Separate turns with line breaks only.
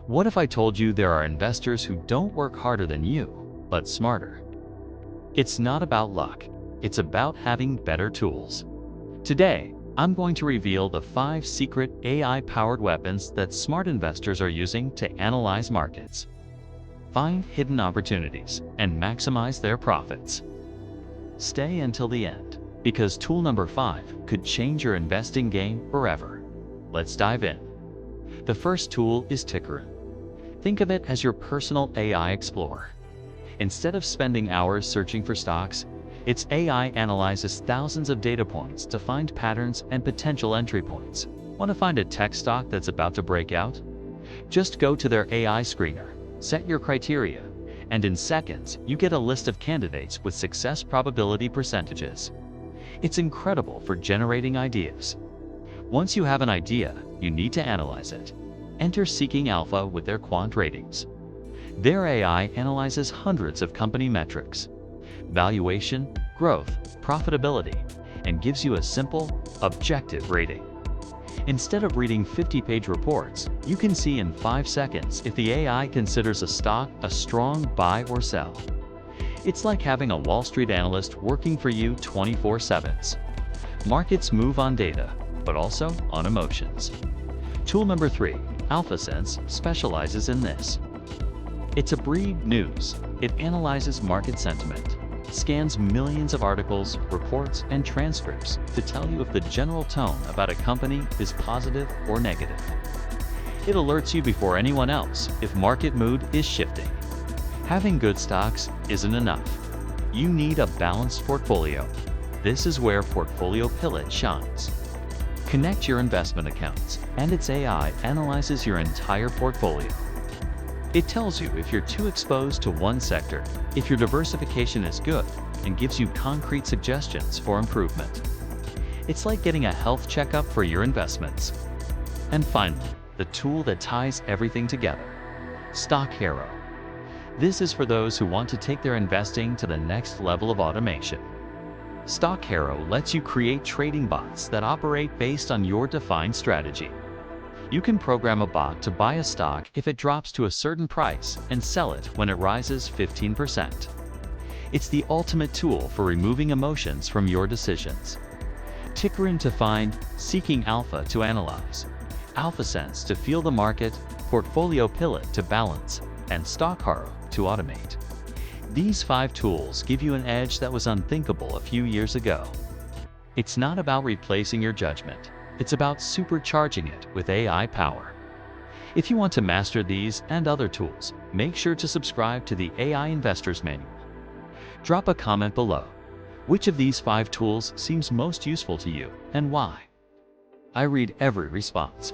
What if I told you there are investors who don't work harder than you, but smarter? It's not about luck, it's about having better tools. Today, I'm going to reveal the 5 secret AI-powered weapons that smart investors are using to analyze markets, find hidden opportunities, and maximize their profits. Stay until the end, because tool number 5 could change your investing game forever. Let's dive in. The first tool is Tickeron. Think of it as your personal AI explorer. Instead of spending hours searching for stocks, its AI analyzes thousands of data points to find patterns and potential entry points. Want to find a tech stock that's about to break out? Just go to their AI screener, set your criteria, and in seconds, you get a list of candidates with success probability percentages. It's incredible for generating ideas. Once you have an idea, you need to analyze it. Enter Seeking Alpha with their quant ratings. Their AI analyzes hundreds of company metrics, valuation, growth, profitability, and gives you a simple, objective rating. Instead of reading 50-page reports, you can see in 5 seconds if the AI considers a stock a strong buy or sell. It's like having a Wall Street analyst working for you 24/7. Markets move on data, but also on emotions. Tool number 3, AlphaSense, specializes in this. It's a breed news. It analyzes market sentiment, scans millions of articles, reports, and transcripts to tell you if the general tone about a company is positive or negative. It alerts you before anyone else if market mood is shifting. Having good stocks isn't enough. You need a balanced portfolio. This is where PortfolioPilot shines. Connect your investment accounts, and its AI analyzes your entire portfolio. It tells you if you're too exposed to one sector, if your diversification is good, and gives you concrete suggestions for improvement. It's like getting a health checkup for your investments. And finally, the tool that ties everything together, StockHero. This is for those who want to take their investing to the next level of automation. StockHero lets you create trading bots that operate based on your defined strategy. You can program a bot to buy a stock if it drops to a certain price and sell it when it rises 15%. It's the ultimate tool for removing emotions from your decisions. Tickeron to find, Seeking Alpha to analyze, AlphaSense to feel the market, PortfolioPilot to balance, and StockHero to automate. These 5 tools give you an edge that was unthinkable a few years ago. It's not about replacing your judgment. It's about supercharging it with AI power. If you want to master these and other tools, make sure to subscribe to the AI Investor's Manual. Drop a comment below. Which of these 5 tools seems most useful to you and why? I read every response.